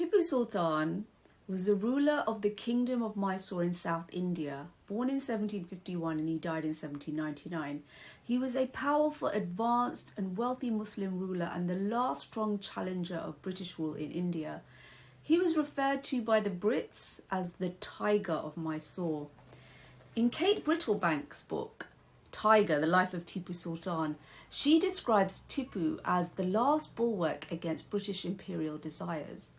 Tipu Sultan was a ruler of the Kingdom of Mysore in South India, born in 1751 and he died in 1799. He was a powerful, advanced and wealthy Muslim ruler and the last strong challenger of British rule in India. He was referred to by the Brits as the Tiger of Mysore. In Kate Brittlebank's book, Tiger, the Life of Tipu Sultan, she describes Tipu as the last bulwark against British imperial desires.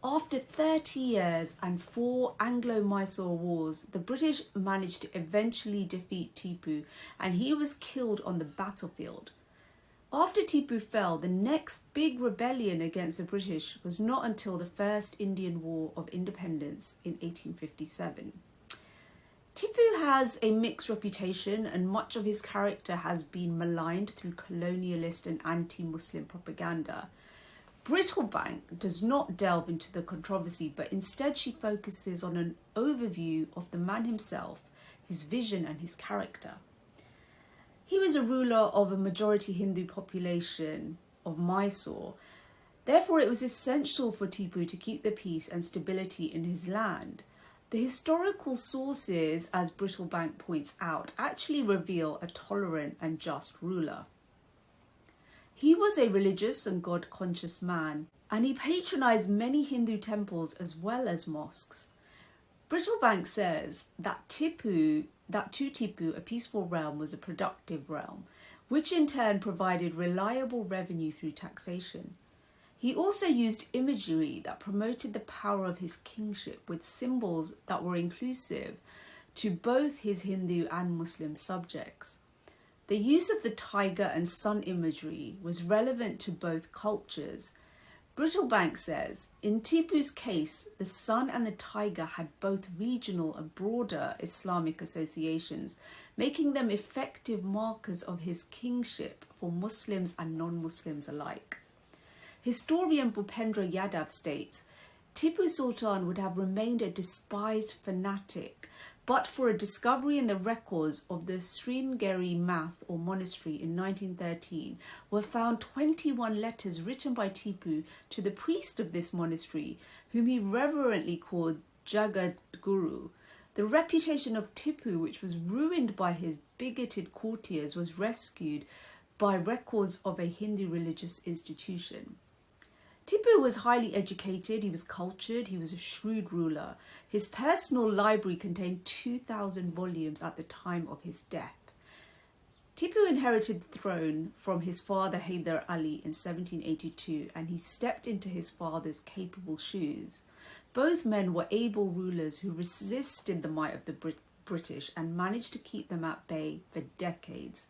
After 30 years and 4 Anglo-Mysore wars, the British managed to eventually defeat Tipu and he was killed on the battlefield. After Tipu fell, the next big rebellion against the British was not until the First Indian War of Independence in 1857. Tipu has a mixed reputation and much of his character has been maligned through colonialist and anti-Muslim propaganda. Brittlebank does not delve into the controversy, but instead she focuses on an overview of the man himself, his vision and his character. He was a ruler of a majority Hindu population of Mysore. Therefore, it was essential for Tipu to keep the peace and stability in his land. The historical sources, as Brittlebank points out, actually reveal a tolerant and just ruler. He was a religious and God-conscious man, and he patronized many Hindu temples as well as mosques. Brittlebank says that to Tipu, a peaceful realm was a productive realm, which in turn provided reliable revenue through taxation. He also used imagery that promoted the power of his kingship with symbols that were inclusive to both his Hindu and Muslim subjects. The use of the tiger and sun imagery was relevant to both cultures. Brittlebank says, in Tipu's case, the sun and the tiger had both regional and broader Islamic associations, making them effective markers of his kingship for Muslims and non-Muslims alike. Historian Bhupendra Yadav states, Tipu Sultan would have remained a despised fanatic but for a discovery in the records of the Sringeri Math or monastery in 1913 were found 21 letters written by Tipu to the priest of this monastery, whom he reverently called Jagat Guru. The reputation of Tipu, which was ruined by his bigoted courtiers, was rescued by records of a Hindu religious institution. Tipu was highly educated, he was cultured, he was a shrewd ruler. His personal library contained 2,000 volumes at the time of his death. Tipu inherited the throne from his father Hyder Ali in 1782 and he stepped into his father's capable shoes. Both men were able rulers who resisted the might of the British and managed to keep them at bay for decades.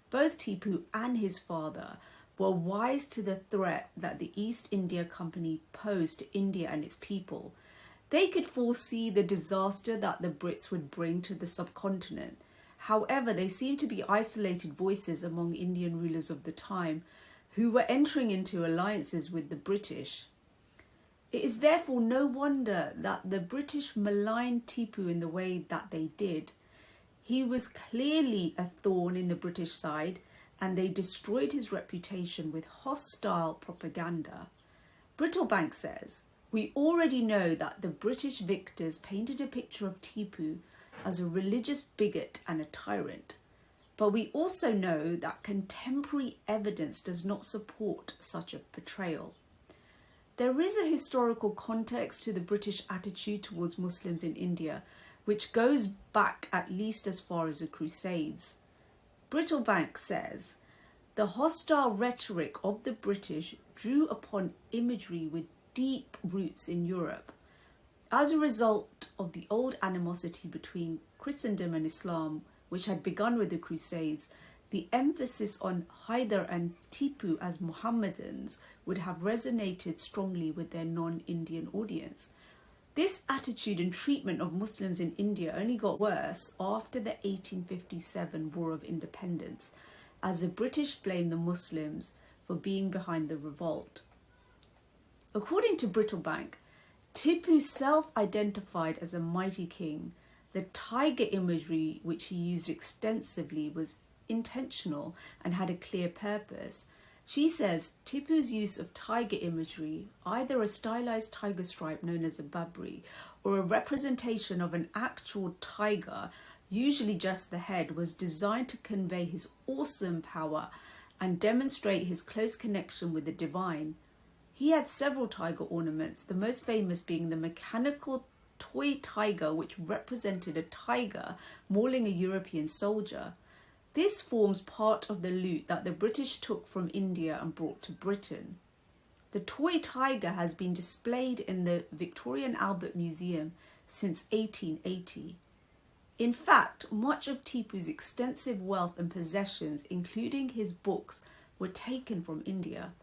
Both Tipu and his father were wise to the threat that the East India Company posed to India and its people. They could foresee the disaster that the Brits would bring to the subcontinent. However, they seemed to be isolated voices among Indian rulers of the time who were entering into alliances with the British. It is therefore no wonder that the British maligned Tipu in the way that they did. He was clearly a thorn in the British side, and they destroyed his reputation with hostile propaganda. Brittlebank says, we already know that the British victors painted a picture of Tipu as a religious bigot and a tyrant. But we also know that contemporary evidence does not support such a portrayal. There is a historical context to the British attitude towards Muslims in India, which goes back at least as far as the Crusades. Brittlebank says, the hostile rhetoric of the British drew upon imagery with deep roots in Europe. As a result of the old animosity between Christendom and Islam, which had begun with the Crusades, the emphasis on Hyder and Tipu as Mohammedans would have resonated strongly with their non-Indian audience. This attitude and treatment of Muslims in India only got worse after the 1857 War of Independence, as the British blamed the Muslims for being behind the revolt. According to Brittlebank, Tipu self-identified as a mighty king. The tiger imagery, which he used extensively, was intentional and had a clear purpose. She says Tipu's use of tiger imagery, either a stylized tiger stripe known as a babri or a representation of an actual tiger, usually just the head, was designed to convey his awesome power and demonstrate his close connection with the divine. He had several tiger ornaments, the most famous being the mechanical toy tiger, which represented a tiger mauling a European soldier. This forms part of the loot that the British took from India and brought to Britain. The toy tiger has been displayed in the Victoria and Albert Museum since 1880. In fact, much of Tipu's extensive wealth and possessions, including his books, were taken from India.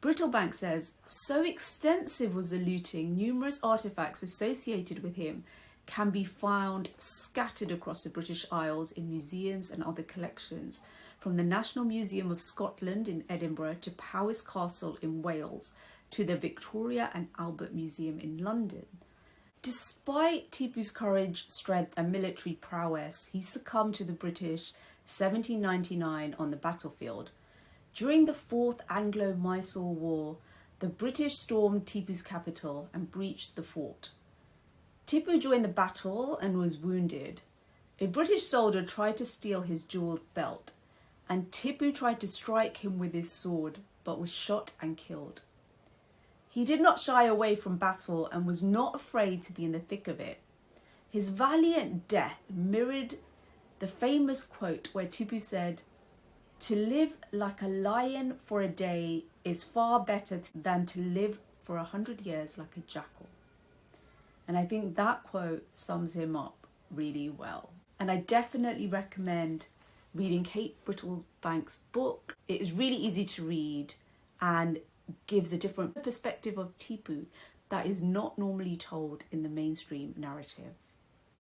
Brittlebank says, so extensive was the looting, numerous artefacts associated with him can be found scattered across the British Isles in museums and other collections, from the National Museum of Scotland in Edinburgh to Powys Castle in Wales to the Victoria and Albert Museum in London. Despite Tipu's courage, strength and military prowess, he succumbed to the British 1799 on the battlefield. During the Fourth Anglo-Mysore War, the British stormed Tipu's capital and breached the fort. Tipu joined the battle and was wounded. A British soldier tried to steal his jewelled belt, and Tipu tried to strike him with his sword, but was shot and killed. He did not shy away from battle and was not afraid to be in the thick of it. His valiant death mirrored the famous quote where Tipu said, "To live like a lion for a day is far better than to live for 100 years like a jackal." And I think that quote sums him up really well. And I definitely recommend reading Kate Brittlebank's book. It is really easy to read and gives a different perspective of Tipu that is not normally told in the mainstream narrative.